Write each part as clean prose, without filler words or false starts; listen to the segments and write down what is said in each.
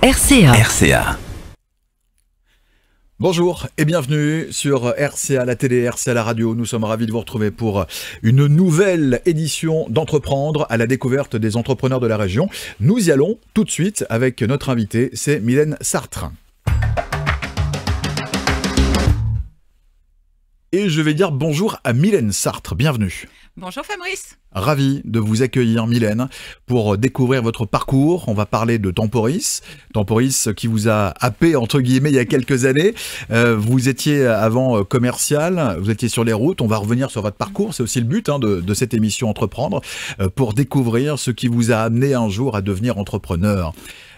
RCA. RCA. Bonjour et bienvenue sur RCA, la télé, RCA, la radio. Nous sommes ravis de vous retrouver pour une nouvelle édition d'Entreprendre à la découverte des entrepreneurs de la région. Nous y allons tout de suite avec notre invitée, c'est Mylène Sartre. Et je vais dire bonjour à Mylène Sartre, bienvenue. Bonjour Fabrice. Ravi de vous accueillir Mylène pour découvrir votre parcours. On va parler de Temporis. Temporis qui vous a happé entre guillemets il y a quelques années. Vous étiez avant commercial, vous étiez sur les routes. On va revenir sur votre parcours, c'est aussi le but de cette émission Entreprendre, pour découvrir ce qui vous a amené un jour à devenir entrepreneur.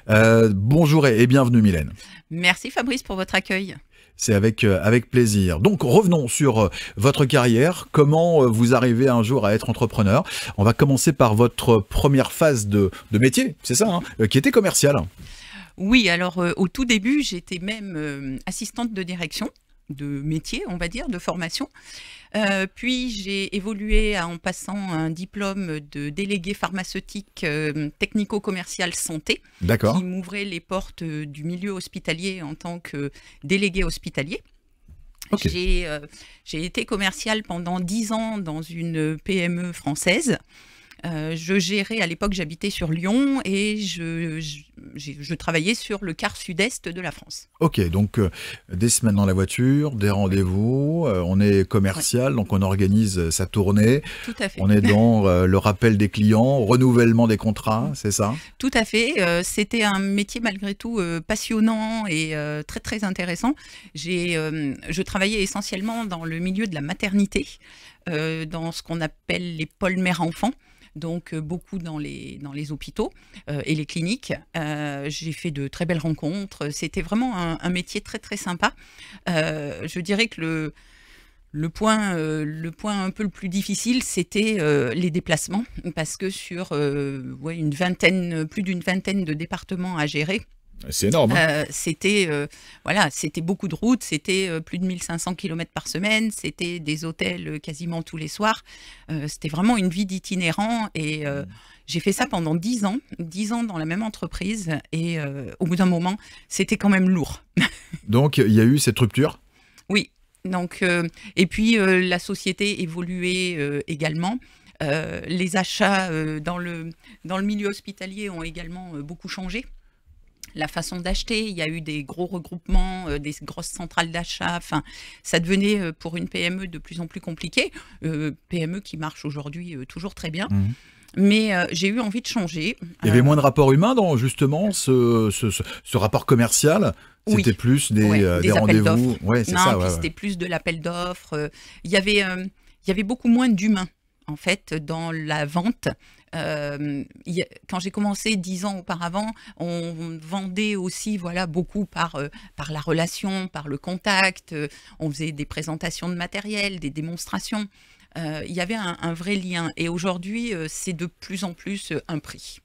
Bonjour et bienvenue Mylène. Merci Fabrice pour votre accueil. C'est avec plaisir. Donc revenons sur votre carrière. Comment vous arrivez un jour à être entrepreneur? On va commencer par votre première phase de métier, c'est ça, qui était commercial. Oui, alors au tout début, j'étais même assistante de direction, de métier, on va dire, de formation. Puis j'ai évolué en passant un diplôme de délégué pharmaceutique technico-commercial santé, qui m'ouvrait les portes du milieu hospitalier en tant que délégué hospitalier. Okay. J'ai été commercial pendant 10 ans dans une PME française. Je gérais, à l'époque j'habitais sur Lyon et je travaillais sur le quart sud-est de la France. Ok, donc des semaines dans la voiture, des rendez-vous, on est commercial, ouais. Donc on organise sa tournée. Tout à fait. On est dans le rappel des clients, renouvellement des contrats, c'est ça? Tout à fait, c'était un métier malgré tout passionnant et très très intéressant. Je travaillais essentiellement dans le milieu de la maternité, dans ce qu'on appelle les pôles mère-enfant. Donc beaucoup dans les hôpitaux et les cliniques. J'ai fait de très belles rencontres. C'était vraiment un métier très très sympa. Je dirais que le point un peu le plus difficile, c'était les déplacements, parce que sur plus d'une vingtaine de départements à gérer. C'est énorme. C'était beaucoup de routes, c'était plus de 1500 km par semaine, c'était des hôtels quasiment tous les soirs. C'était vraiment une vie d'itinérant et j'ai fait ça pendant 10 ans dans la même entreprise et au bout d'un moment, c'était quand même lourd. Donc, il y a eu cette rupture ? Oui. Donc, et puis, la société évoluait également. Les achats dans le milieu hospitalier ont également beaucoup changé. La façon d'acheter, il y a eu des gros regroupements, des grosses centrales d'achat. Enfin, ça devenait pour une PME de plus en plus compliqué. PME qui marche aujourd'hui toujours très bien. Mmh. Mais j'ai eu envie de changer. Il y avait moins de rapport humain dans justement ce rapport commercial. C'était plus des rendez-vous. Ouais, c'est ça. C'était plus de l'appel d'offres. Il y avait beaucoup moins d'humains en fait dans la vente. Quand j'ai commencé 10 ans auparavant, on vendait aussi beaucoup par la relation, par le contact. On faisait des présentations de matériel, des démonstrations. Il y avait un vrai lien. Et aujourd'hui, c'est de plus en plus un prix.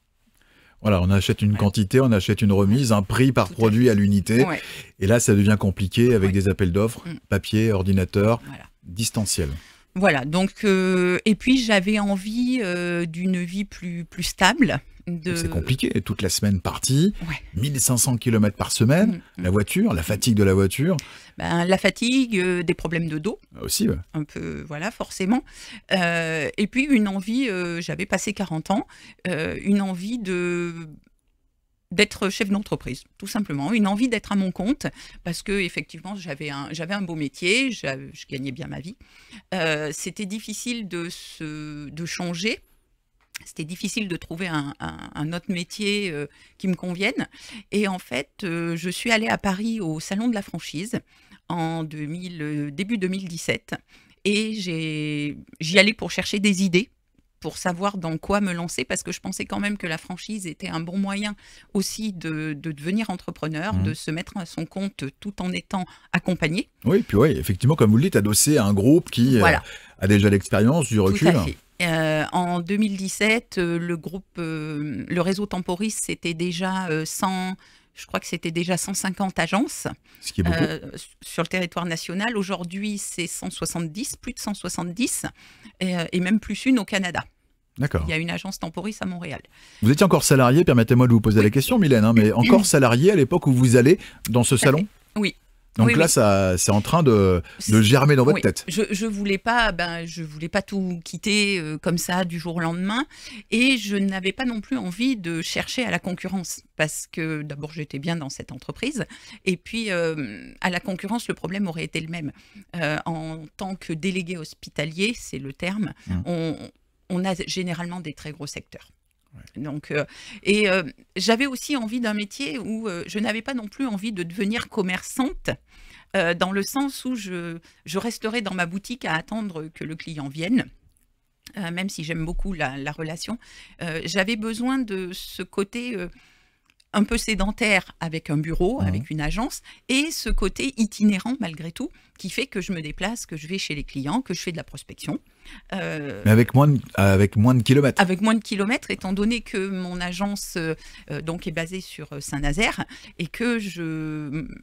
Voilà, on achète une quantité, on achète une remise, un prix par produit à l'unité. Ouais. Et là, ça devient compliqué avec des appels d'offres, papier, ordinateur, distanciel. Voilà, donc, et puis j'avais envie d'une vie plus stable. C'est compliqué, toute la semaine partie, 1500 km par semaine, la voiture, la fatigue de la voiture. La fatigue, des problèmes de dos. Aussi, ouais. Un peu, voilà, forcément. Et puis une envie, j'avais passé 40 ans, une envie d'être chef d'entreprise, tout simplement. Une envie d'être à mon compte, parce que effectivement j'avais un beau métier, je gagnais bien ma vie. C'était difficile de changer. C'était difficile de trouver un autre métier qui me convienne. Et en fait, je suis allée à Paris au Salon de la franchise en début 2017. Et j'y allais pour chercher des idées, pour savoir dans quoi me lancer, parce que je pensais quand même que la franchise était un bon moyen aussi de devenir entrepreneur, de se mettre à son compte tout en étant accompagné. Oui, puis oui, effectivement, comme vous le dites, adossé à un groupe qui a déjà l'expérience, du recul. Tout à fait. En 2017, le réseau Temporis, c'était déjà 100... Je crois que c'était déjà 150 agences sur le territoire national. Aujourd'hui, c'est 170, plus de 170, et même plus une au Canada. D'accord. Il y a une agence Temporis à Montréal. Vous étiez encore salarié, permettez-moi de vous poser la question, Mylène, hein, mais encore salarié à l'époque où vous allez dans ce salon? Oui. Donc oui, là, oui. c'est en train de germer dans votre Oui. tête. Je voulais pas, je voulais pas tout quitter comme ça du jour au lendemain, et je n'avais pas non plus envie de chercher à la concurrence, parce que d'abord j'étais bien dans cette entreprise, et puis à la concurrence le problème aurait été le même. En tant que délégué hospitalier, c'est le terme, on a généralement des très gros secteurs. Ouais. Donc, j'avais aussi envie d'un métier où je n'avais pas non plus envie de devenir commerçante, dans le sens où je resterai dans ma boutique à attendre que le client vienne, même si j'aime beaucoup la relation. J'avais besoin de ce côté un peu sédentaire avec un bureau, avec une agence, et ce côté itinérant malgré tout, qui fait que je me déplace, que je vais chez les clients, que je fais de la prospection. Mais avec moins de kilomètres. Avec moins de kilomètres, étant donné que mon agence donc est basée sur Saint-Nazaire et que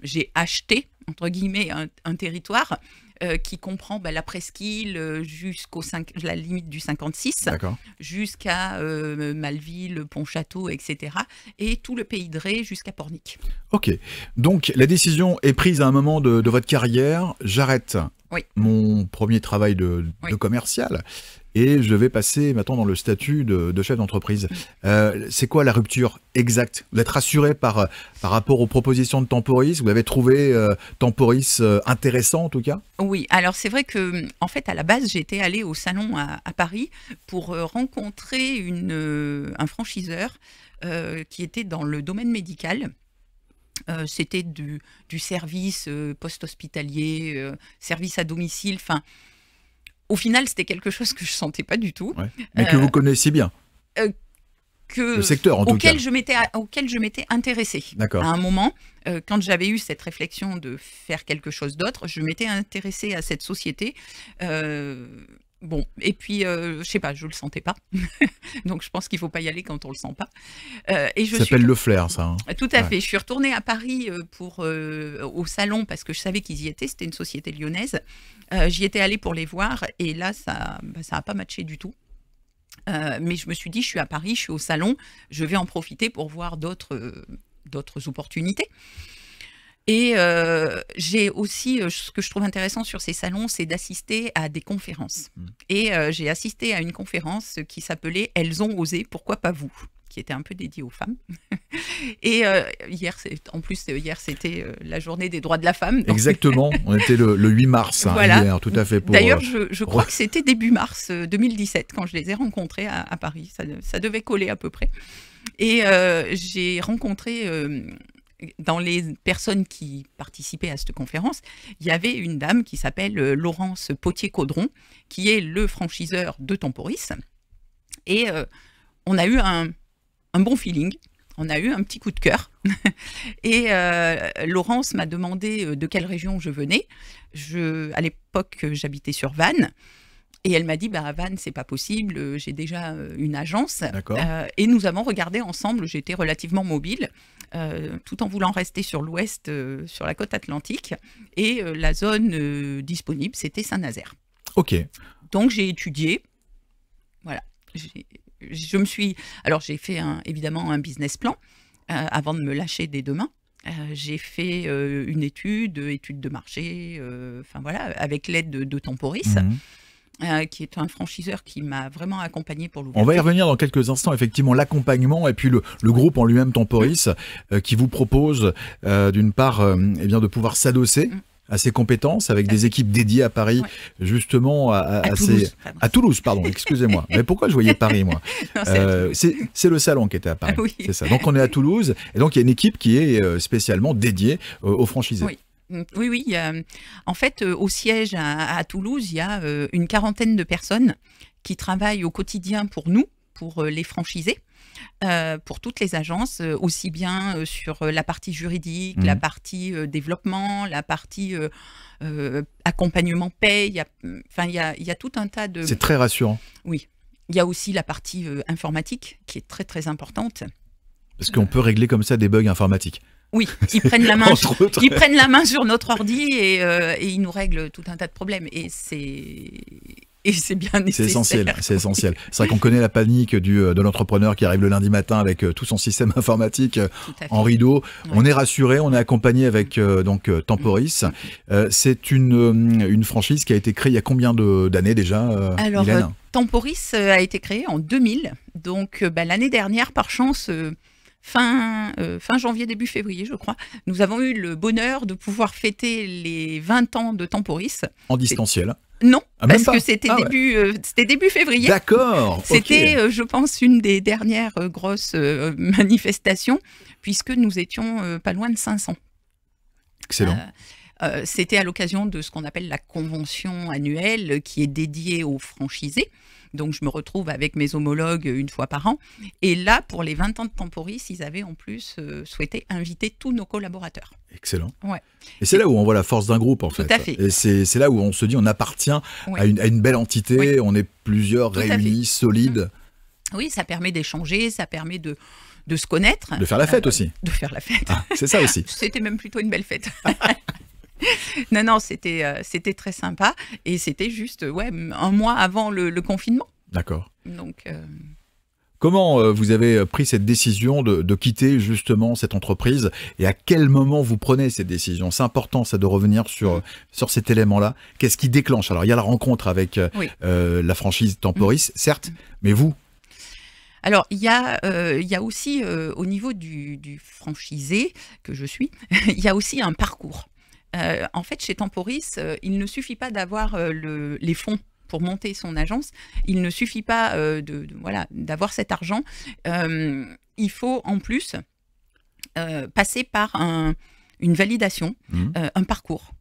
j'ai acheté, entre guillemets, un territoire qui comprend la presqu'île jusqu'au la limite du 56, jusqu'à Malville, Pontchâteau, etc. Et tout le pays de Ré jusqu'à Pornic. Ok, donc la décision est prise à un moment de votre carrière, j'arrête mon premier travail de commercial et je vais passer maintenant dans le statut de chef d'entreprise. C'est quoi la rupture exacte? Vous êtes rassuré par rapport aux propositions de Temporis? Vous avez trouvé Temporis intéressant en tout cas? Oui, alors c'est vrai que en fait à la base j'étais allée au salon à Paris pour rencontrer un franchiseur qui était dans le domaine médical. C'était du service post-hospitalier, service à domicile, enfin, au final, c'était quelque chose que je ne sentais pas du tout. Ouais. Mais que vous connaissiez bien le secteur, en tout cas. Auquel je m'étais intéressée. D'accord. À un moment, quand j'avais eu cette réflexion de faire quelque chose d'autre, je m'étais intéressée à cette société. Bon, et puis, je sais pas, je le sentais pas. Donc, je pense qu'il faut pas y aller quand on le sent pas. Ça s'appelle le flair, ça. Hein. Tout à fait. Je suis retournée à Paris au salon parce que je savais qu'ils y étaient. C'était une société lyonnaise. J'y étais allée pour les voir et là, ça a pas matché du tout. Mais je me suis dit, je suis à Paris, je suis au salon, je vais en profiter pour voir d'autres opportunités. Et j'ai aussi, ce que je trouve intéressant sur ces salons, c'est d'assister à des conférences. Et j'ai assisté à une conférence qui s'appelait « Elles ont osé, pourquoi pas vous ?» qui était un peu dédiée aux femmes. Et hier, c'était la journée des droits de la femme. Donc... Exactement, on était le 8 mars voilà. Hier, tout à fait. D'ailleurs, je crois que c'était début mars 2017 quand je les ai rencontrés à Paris. Ça devait coller à peu près. Et j'ai rencontré... dans les personnes qui participaient à cette conférence, il y avait une dame qui s'appelle Laurence Potier-Caudron, qui est le franchiseur de Temporis. Et on a eu un bon feeling, on a eu un petit coup de cœur. Et Laurence m'a demandé de quelle région je venais. À l'époque, j'habitais sur Vannes. Et elle m'a dit, Vannes, c'est pas possible, j'ai déjà une agence. Et nous avons regardé ensemble, j'étais relativement mobile, tout en voulant rester sur l'ouest, sur la côte atlantique. Et la zone disponible, c'était Saint-Nazaire. Ok. Donc j'ai étudié, voilà. Alors j'ai fait évidemment un business plan avant de me lâcher dès demain. J'ai fait une étude de marché, enfin voilà, avec l'aide de Temporis. Qui est un franchiseur qui m'a vraiment accompagné pour l'ouverture. On va y revenir dans quelques instants, effectivement, l'accompagnement et puis le groupe en lui-même, Temporis, qui vous propose d'une part de pouvoir s'adosser à ses compétences avec des équipes dédiées à Paris, justement à Toulouse, pardon, excusez-moi. Mais pourquoi je voyais Paris, moi? C'est le salon qui était à Paris, c'est ça. Donc on est à Toulouse, et donc il y a une équipe qui est spécialement dédiée aux franchisés. Oui, en fait, au siège à Toulouse, il y a une quarantaine de personnes qui travaillent au quotidien pour nous, pour les franchisés, pour toutes les agences, aussi bien sur la partie juridique, la partie développement, la partie accompagnement paye. Il y a tout un tas de... C'est très rassurant. Oui. Il y a aussi la partie informatique qui est très, très importante. Parce qu'on peut régler comme ça des bugs informatiques. Oui, ils prennent la main sur notre ordi et ils nous règlent tout un tas de problèmes. Et et c'est bien C'est nécessaire. essentiel, c'est essentiel. C'est vrai qu'on connaît la panique de l'entrepreneur qui arrive le lundi matin avec tout son système informatique Tout à fait. en rideau. Ouais. On est rassuré, on est accompagné avec Temporis. C'est une franchise qui a été créée il y a combien d'années déjà, Alors, Mylène? Temporis a été créé en 2000, donc l'année dernière, par chance, fin janvier, début février, je crois, nous avons eu le bonheur de pouvoir fêter les 20 ans de Temporis. En distanciel. Non, Ah, même parce pas. que c'était Ah ouais. début février. D'accord. C'était, ok. je pense, une des dernières grosses manifestations, puisque nous étions pas loin de 500. Excellent. C'était à l'occasion de ce qu'on appelle la convention annuelle qui est dédiée aux franchisés. Donc, je me retrouve avec mes homologues une fois par an. Et là, pour les 20 ans de Temporis, ils avaient en plus souhaité inviter tous nos collaborateurs. Excellent. Ouais. Et c'est là où on voit la force d'un groupe, en fait. à fait. Et c'est là où on se dit on appartient Ouais. à une belle entité, Oui. on est plusieurs Tout à réunis, solides, Oui, ça permet d'échanger, ça permet de se connaître. de faire la fête aussi. De faire la fête. Ah, c'est ça aussi. C'était même plutôt une belle fête. Non, c'était très sympa. Et c'était juste un mois avant le confinement. D'accord. Donc, Comment vous avez pris cette décision de quitter justement cette entreprise et à quel moment vous prenez cette décision? C'est important ça de revenir sur cet élément-là. Qu'est-ce qui déclenche? Alors il y a la rencontre avec Oui. la franchise Temporis, certes, mais vous? Alors, il y a aussi, au niveau du franchisé que je suis, il y a aussi un parcours. En fait, chez Temporis, il ne suffit pas d'avoir les fonds pour monter son agence. Il ne suffit pas d'avoir cet argent. Il faut en plus passer par une validation, un parcours.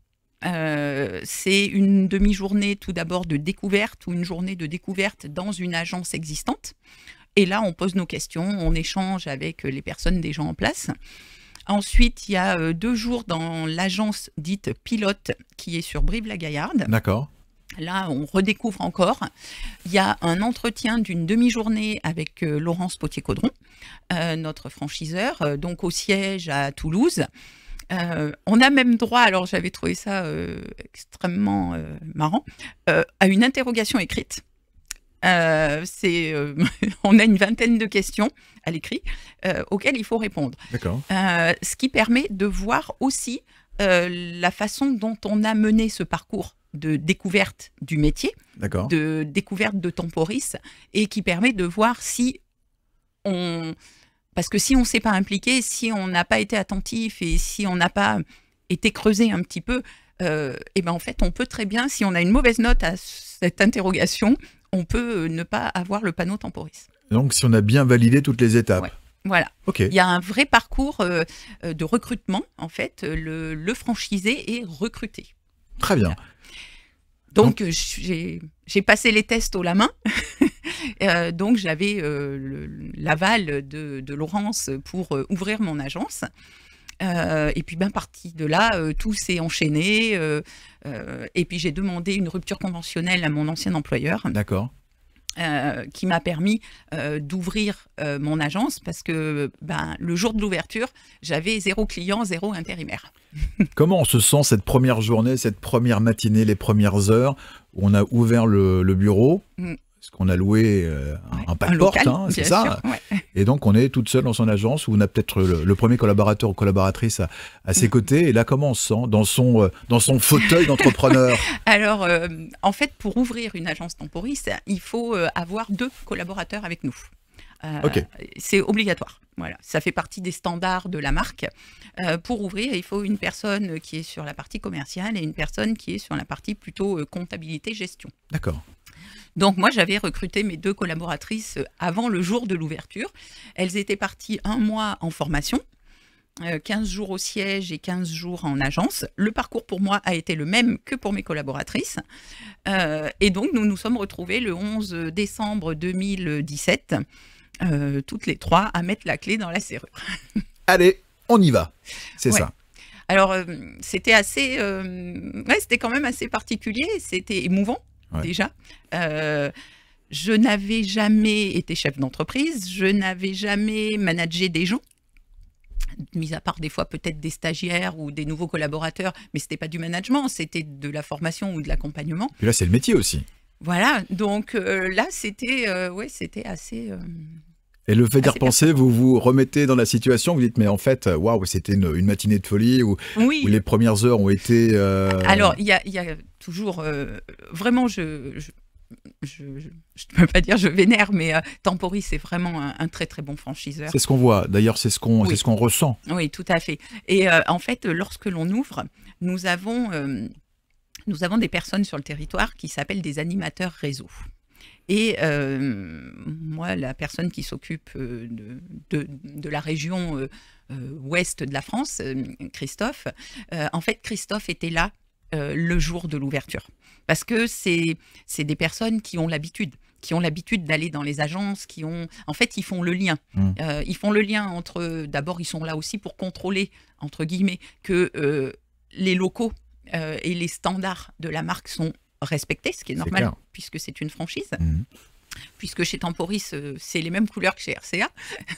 C'est une demi-journée tout d'abord de découverte ou une journée de découverte dans une agence existante. Et là, on pose nos questions, on échange avec les personnes déjà en place. Ensuite, il y a 2 jours dans l'agence dite pilote qui est sur Brive-la-Gaillarde. D'accord. Là, on redécouvre encore. Il y a un entretien d'une demi-journée avec Laurence Potier-Caudron, notre franchiseur, donc au siège à Toulouse. On a même droit, alors j'avais trouvé ça extrêmement marrant, à une interrogation écrite. On a une vingtaine de questions à l'écrit auxquelles il faut répondre. D'accord. Ce qui permet de voir aussi la façon dont on a mené ce parcours de découverte du métier, D'accord. de découverte de Temporis, et qui permet de voir si on... Parce que si on ne s'est pas impliqué, si on n'a pas été attentif et si on n'a pas été creusé un petit peu, et ben en fait, on peut très bien, si on a une mauvaise note à cette interrogation, on peut ne pas avoir le panneau Temporis. Donc si on a bien validé toutes les étapes. Ouais. Voilà. Ok. Il y a un vrai parcours de recrutement, en fait. Le franchisé est recruté. Très bien. Donc, j'ai passé les tests haut la main. Donc, j'avais l'aval de Laurence pour ouvrir mon agence. Et puis, parti de là, tout s'est enchaîné. Et puis, j'ai demandé une rupture conventionnelle à mon ancien employeur. D'accord. Qui m'a permis d'ouvrir mon agence parce que le jour de l'ouverture, j'avais 0 client, 0 intérimaire. Comment on se sent cette première journée, cette première matinée, les premières heures où on a ouvert le bureau? Parce qu'on a loué un pas de porte, local, c'est bien ça. sûr, ouais. Et donc on est toute seule dans son agence où on a peut-être le premier collaborateur ou collaboratrice à ses côtés. Et là, comment on se sent dans son fauteuil d'entrepreneur? Alors, en fait, pour ouvrir une agence Temporis, il faut avoir 2 collaborateurs avec nous. Ok. C'est obligatoire. Voilà, ça fait partie des standards de la marque. Pour ouvrir, il faut une personne qui est sur la partie commerciale et une personne qui est sur la partie plutôt comptabilité-gestion. D'accord. Donc moi, j'avais recruté mes 2 collaboratrices avant le jour de l'ouverture. Elles étaient parties 1 mois en formation, 15 jours au siège et 15 jours en agence. Le parcours pour moi a été le même que pour mes collaboratrices. Et donc, nous nous sommes retrouvés le 11 décembre 2017, toutes les 3, à mettre la clé dans la serrure. Allez, on y va. C'est Ouais. ça. Alors, c'était assez... c'était quand même assez particulier, c'était émouvant. Ouais. Déjà. Je n'avais jamais été chef d'entreprise, je n'avais jamais managé des gens, mis à part des fois peut-être des stagiaires ou des nouveaux collaborateurs, mais ce n'était pas du management, c'était de la formation ou de l'accompagnement. Puis là, c'est le métier aussi. Voilà, donc là, c'était ouais, c'était assez, Et le fait d'y assez repenser, perturbant. vous vous remettez dans la situation, vous dites, mais en fait, waouh, c'était une matinée de folie où Oui, les premières heures ont été... alors il y a toujours, vraiment je ne peux pas dire je vénère, mais Temporis, c'est vraiment un très, très bon franchiseur. C'est ce qu'on voit. D'ailleurs, c'est Oui, ce qu'on ressent. oui, tout à fait. Et en fait, lorsque l'on ouvre, nous avons, nous avons des personnes sur le territoire qui s'appellent des animateurs réseau. Et moi, la personne qui s'occupe de la région ouest de la France, Christophe, en fait, Christophe était là le jour de l'ouverture. Parce que c'est des personnes qui ont l'habitude d'aller dans les agences, en fait, ils font le lien. Mm. Ils font le lien entre, d'abord, ils sont là aussi pour contrôler, entre guillemets, que les locaux et les standards de la marque sont respectés, ce qui est C'est normal clair. puisque c'est une franchise. Mm. Puisque chez Temporis, c'est les mêmes couleurs que chez RCA.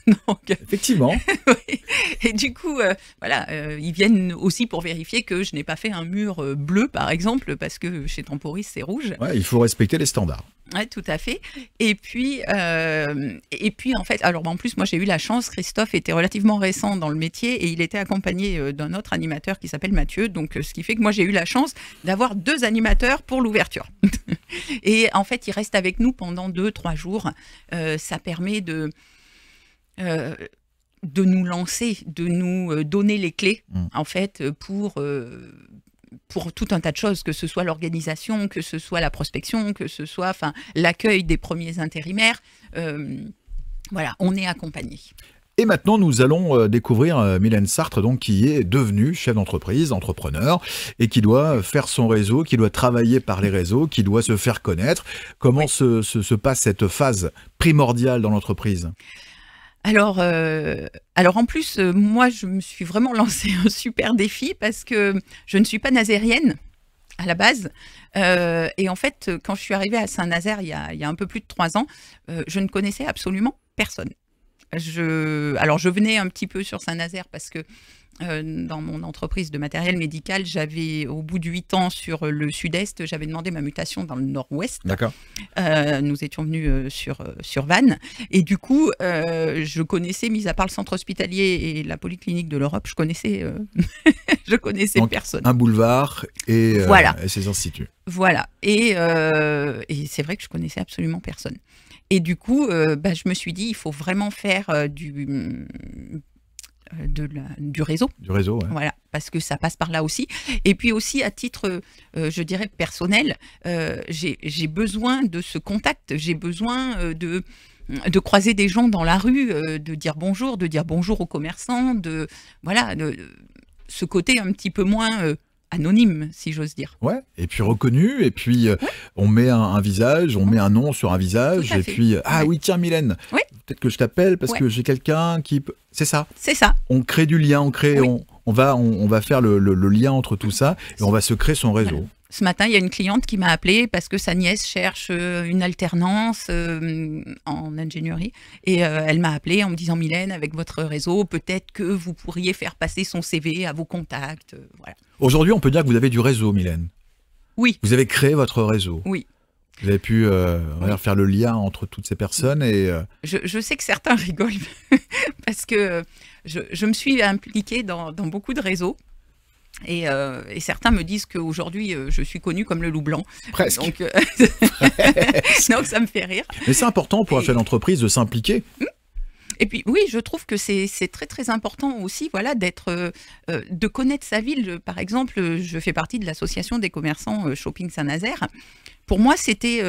Donc, Effectivement. oui. Et du coup, voilà, ils viennent aussi pour vérifier que je n'ai pas fait un mur bleu, par exemple, parce que chez Temporis, c'est rouge. Ouais, il faut respecter les standards. Ouais, tout à fait. Et puis, en fait, alors en plus, moi j'ai eu la chance, Christophe était relativement récent dans le métier et il était accompagné d'un autre animateur qui s'appelle Mathieu. Donc, ce qui fait que moi j'ai eu la chance d'avoir 2 animateurs pour l'ouverture. Et en fait, il reste avec nous pendant 2-3 jours. Ça permet de nous lancer, de nous donner les clés, en fait, pour tout un tas de choses, que ce soit l'organisation, que ce soit la prospection, que ce soit enfin, l'accueil des premiers intérimaires. Voilà, on est accompagné. Et maintenant, nous allons découvrir Mylène Sartre, donc, qui est devenue chef d'entreprise, entrepreneur, et qui doit faire son réseau, qui doit travailler par les réseaux, qui doit se faire connaître. Comment Oui. se passe cette phase primordiale dans l'entreprise? Alors en plus, moi, je me suis vraiment lancé un super défi parce que je ne suis pas nazérienne à la base. Et en fait, quand je suis arrivée à Saint-Nazaire il y a un peu plus de 3 ans, je ne connaissais absolument personne. Alors, je venais un petit peu sur Saint-Nazaire parce que dans mon entreprise de matériel médical, au bout de 8 ans sur le sud-est, j'avais demandé ma mutation dans le nord-ouest. D'accord. Nous étions venus sur Vannes. Et du coup, je connaissais, mis à part le centre hospitalier et la polyclinique de l'Europe, je connaissais, je connaissais Donc, personne. un boulevard et Voilà. ses instituts. Voilà. Et c'est vrai que je connaissais absolument personne. Et du coup, je me suis dit, il faut vraiment faire du réseau. Du réseau, ouais. Voilà, parce que ça passe par là aussi. Et puis aussi, à titre, je dirais, personnel, j'ai besoin de ce contact, j'ai besoin de croiser des gens dans la rue, de dire bonjour aux commerçants, voilà, ce côté un petit peu moins anonyme, si j'ose dire. Ouais, et puis reconnu, et puis on met un visage, on met un nom sur un visage, Tout à et fait. puis, ah Ouais. oui, tiens Mylène, Oui. peut-être que je t'appelle parce Ouais. que j'ai quelqu'un qui... C'est ça, C'est ça. on crée du lien, Oui. on va faire le lien entre tout ça, et on va se créer son réseau. Voilà. Ce matin, il y a une cliente qui m'a appelée parce que sa nièce cherche une alternance en ingénierie. Et elle m'a appelée en me disant, Mylène, avec votre réseau, peut-être que vous pourriez faire passer son CV à vos contacts. Voilà. Aujourd'hui, on peut dire que vous avez du réseau, Mylène. Oui, Vous avez créé votre réseau. oui. Vous avez pu faire le lien entre toutes ces personnes et... Je sais que certains rigolent parce que je me suis impliquée dans beaucoup de réseaux. Et certains me disent qu'aujourd'hui, je suis connue comme le loup blanc. Presque. Donc, donc ça me fait rire. Mais c'est important pour un Et- chef d'entreprise de s'impliquer. Et puis oui, je trouve que c'est très très important aussi, voilà, de connaître sa ville. Par exemple, je fais partie de l'association des commerçants Shopping Saint-Nazaire. Pour moi, c'était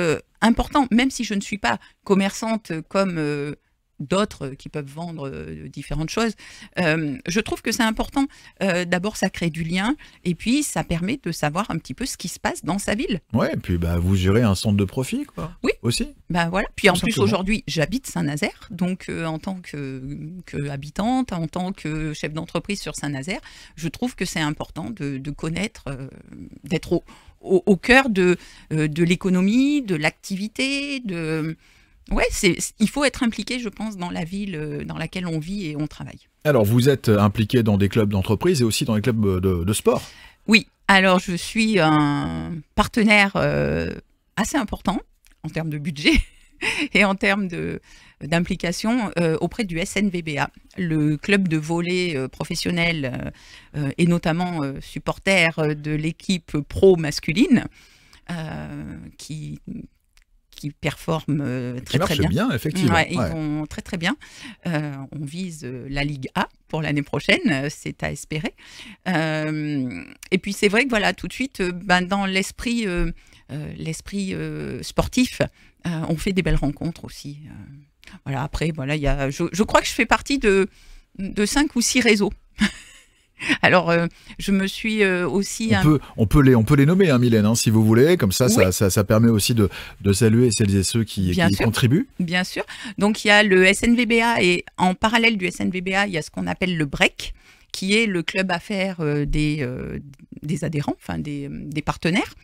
important, même si je ne suis pas commerçante comme d'autres qui peuvent vendre différentes choses. Je trouve que c'est important. D'abord, ça crée du lien, et puis ça permet de savoir un petit peu ce qui se passe dans sa ville. Ouais, et puis vous gérez un centre de profit, quoi. Oui. Aussi. Ben voilà. Puis en Tout plus, simplement. aujourd'hui, j'habite Saint-Nazaire, donc en tant que habitante, en tant que chef d'entreprise sur Saint-Nazaire, je trouve que c'est important de connaître, d'être au cœur de l'économie, de l'activité, Ouais, il faut être impliqué, je pense, dans la ville dans laquelle on vit et on travaille. Alors, vous êtes impliqué dans des clubs d'entreprise et aussi dans des clubs de sport. Oui, alors je suis un partenaire assez important en termes de budget et en termes d'implication auprès du SNVBA, le club de volley professionnel et notamment supporter de l'équipe pro masculine qui performe très très bien. Bien, effectivement. Ouais, ils vont très très bien. On vise la Ligue A pour l'année prochaine, c'est à espérer. Et puis c'est vrai que voilà, tout de suite, dans l'esprit sportif, on fait des belles rencontres aussi. Voilà, après, voilà, je crois que je fais partie de 5 ou 6 réseaux. Alors, je me suis aussi... On peut les nommer, hein, Mylène, si vous voulez. Comme ça, oui. ça permet aussi de saluer celles et ceux qui y contribuent. Bien sûr. Donc, il y a le SNVBA et en parallèle du SNVBA, il y a ce qu'on appelle le BREC, qui est le club affaires des adhérents, enfin des partenaires.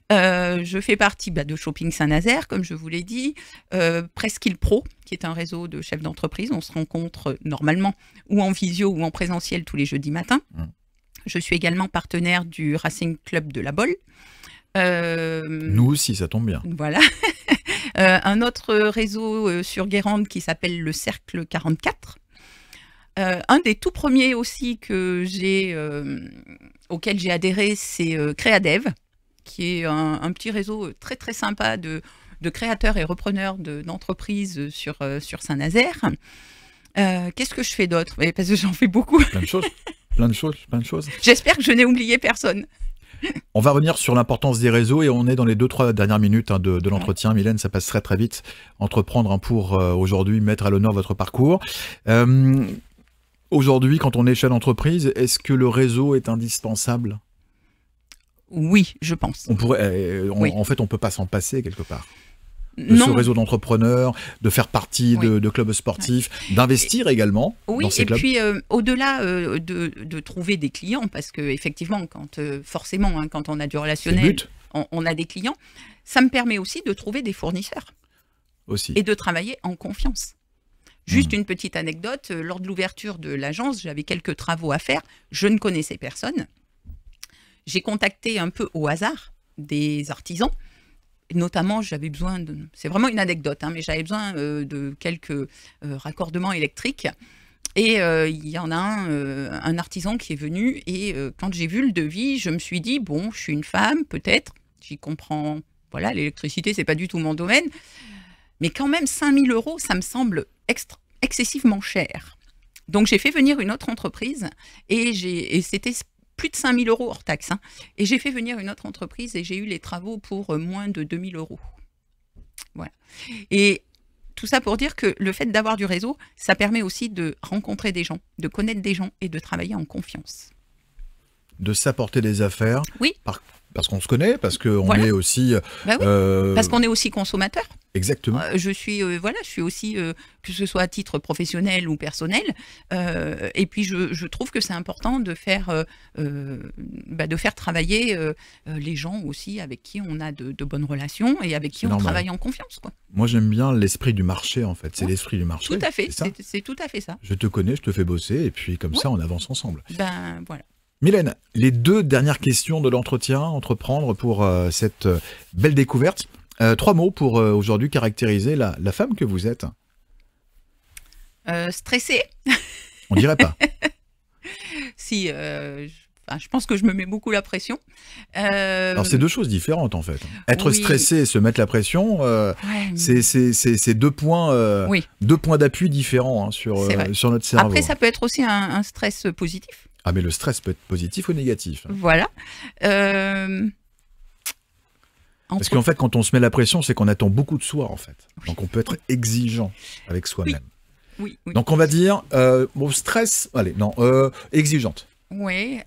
Je fais partie de Shopping Saint-Nazaire, comme je vous l'ai dit, Presqu'île Pro, qui est un réseau de chefs d'entreprise. On se rencontre normalement ou en visio ou en présentiel tous les jeudis matins. Je suis également partenaire du Racing Club de la Bolle. Nous aussi, ça tombe bien. Voilà. Un autre réseau sur Guérande qui s'appelle le Cercle 44. Un des tout premiers aussi auquel j'ai adhéré, c'est Créadev, qui est un petit réseau très très sympa de créateurs et repreneurs d'entreprises sur Saint-Nazaire. Qu'est-ce que je fais d'autre? Parce que j'en fais beaucoup. Plein de choses. J'espère que je n'ai oublié personne. On va revenir sur l'importance des réseaux et on est dans les 2-3 dernières minutes de l'entretien. Mylène, ça passe très très vite. Entreprendre pour aujourd'hui mettre à l'honneur votre parcours. Aujourd'hui, quand on est chef d'entreprise, est-ce que le réseau est indispensable? Oui, je pense. Oui. En fait, on ne peut pas s'en passer quelque part. Ce réseau d'entrepreneurs, de faire partie de clubs sportifs, d'investir également dans ces clubs. Oui, et puis au-delà de trouver des clients, parce qu'effectivement, forcément, quand on a du relationnel, on a des clients, ça me permet aussi de trouver des fournisseurs et de travailler en confiance. Juste une petite anecdote, lors de l'ouverture de l'agence, j'avais quelques travaux à faire, je ne connaissais personne. J'ai contacté un peu au hasard des artisans. Notamment, j'avais besoin c'est vraiment une anecdote, mais j'avais besoin de quelques raccordements électriques. Et il y en a un artisan qui est venu. Et quand j'ai vu le devis, je me suis dit, bon, je suis une femme, peut-être. J'y comprends. Voilà, l'électricité, c'est pas du tout mon domaine. Mais quand même, 5 000 €, ça me semble excessivement cher. Donc, j'ai fait venir une autre entreprise. Et c'était plus de 5 000 € hors taxe. Et j'ai fait venir une autre entreprise et j'ai eu les travaux pour moins de 2 000 €. Voilà. Et tout ça pour dire que le fait d'avoir du réseau, ça permet aussi de rencontrer des gens, de connaître des gens et de travailler en confiance. De s'apporter des affaires. Oui. Parce qu'on se connaît, parce qu'on est aussi... Parce qu'on est aussi consommateur. Exactement. Je suis aussi, que ce soit à titre professionnel ou personnel. Et puis, je trouve que c'est important de faire travailler les gens aussi avec qui on a de bonnes relations et avec qui on travaille en confiance. Moi, j'aime bien l'esprit du marché, en fait. C'est l'esprit du marché. Tout à fait. C'est tout à fait ça. Je te connais, je te fais bosser, et puis comme ça, on avance ensemble. Voilà. Mylène, les 2 dernières questions de l'entretien, entreprendre pour cette belle découverte. 3 mots pour aujourd'hui caractériser la femme que vous êtes. Stressée. On dirait pas. Si, je pense que je me mets beaucoup la pression. Alors, c'est 2 choses différentes, en fait. Être stressé et se mettre la pression, c'est 2 points, 2 points d'appui différents sur notre cerveau. Après, ça peut être aussi un stress positif. Ah, mais le stress peut être positif ou négatif. Voilà. Parce qu'en fait, quand on se met la pression, c'est qu'on attend beaucoup de soi, en fait. Donc, on peut être exigeant avec soi-même. Oui. Donc, on va dire, stress, exigeante. Oui,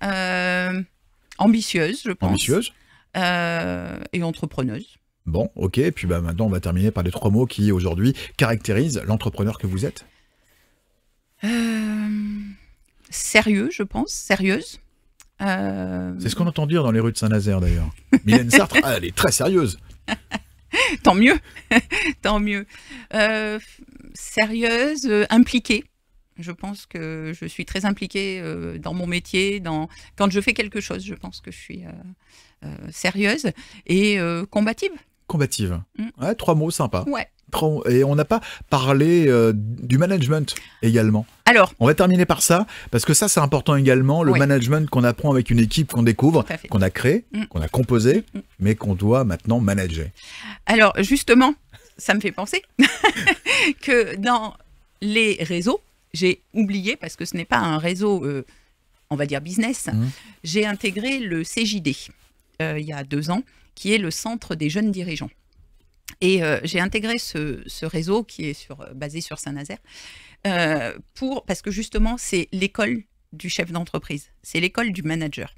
ambitieuse, je pense. Ambitieuse. Et entrepreneuse. Bon, ok. Et puis maintenant, on va terminer par les 3 mots qui, aujourd'hui, caractérisent l'entrepreneur que vous êtes. Sérieux, je pense. Sérieuse. C'est ce qu'on entend dire dans les rues de Saint-Nazaire, d'ailleurs. Mylène Sartre, elle est très sérieuse. Tant mieux. Tant mieux. Sérieuse, impliquée. Je pense que je suis très impliquée dans mon métier. Quand je fais quelque chose, je pense que je suis sérieuse et combative. combative. Mm. Ouais, 3 mots sympas. Ouais. Et on n'a pas parlé du management également. Alors, On va terminer par ça, parce que ça, c'est important également, le Oui. management qu'on apprend avec une équipe qu'on découvre, Tout à fait. qu'on a créée, Mm. qu'on a composée, Mm. mais qu'on doit maintenant manager. alors justement, ça me fait penser que dans les réseaux, j'ai oublié, parce que ce n'est pas un réseau, on va dire business, j'ai intégré le CJD il y a 2 ans, qui est le Centre des jeunes dirigeants. Et j'ai intégré ce réseau qui est basé sur Saint-Nazaire, parce que justement, c'est l'école du chef d'entreprise, c'est l'école du manager.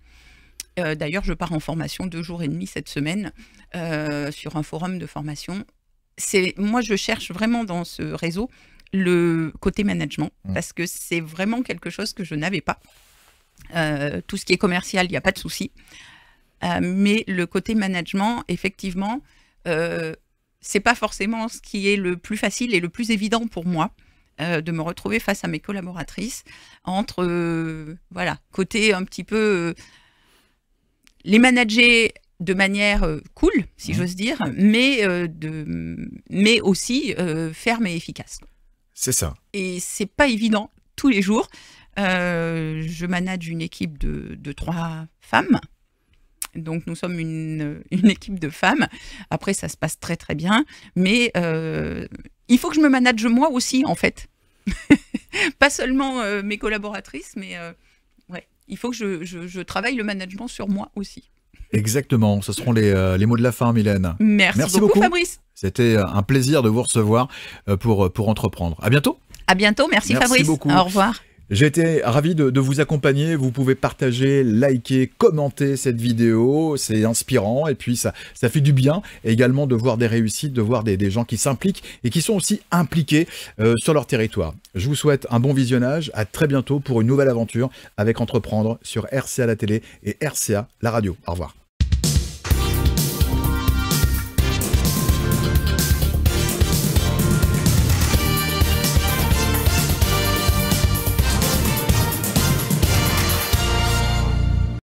D'ailleurs, je pars en formation 2 jours et demi cette semaine sur un forum de formation. Moi, je cherche vraiment dans ce réseau le côté management, parce que c'est vraiment quelque chose que je n'avais pas. Tout ce qui est commercial, il n'y a pas de souci. Mais le côté management, effectivement, c'est pas forcément ce qui est le plus facile et le plus évident pour moi, de me retrouver face à mes collaboratrices entre, voilà, côté un petit peu les manager de manière cool, si j'ose dire, mais aussi ferme et efficace. C'est ça. Et c'est pas évident tous les jours. Je manage une équipe de 3 femmes. Donc, nous sommes une équipe de femmes. Après, ça se passe très, très bien. Mais il faut que je me manage moi aussi, en fait. Pas seulement mes collaboratrices, mais ouais, il faut que je travaille le management sur moi aussi. Exactement, ce seront les mots de la fin, Mylène. Merci beaucoup, Fabrice. C'était un plaisir de vous recevoir pour entreprendre. À bientôt. À bientôt, merci Fabrice. Beaucoup. Au revoir. J'ai été ravi de vous accompagner. Vous pouvez partager, liker, commenter cette vidéo. C'est inspirant et puis ça fait du bien. Et également de voir des réussites, de voir des gens qui s'impliquent et qui sont aussi impliqués sur leur territoire. Je vous souhaite un bon visionnage. À très bientôt pour une nouvelle aventure avec Entreprendre sur RCA la télé et RCA la radio. Au revoir.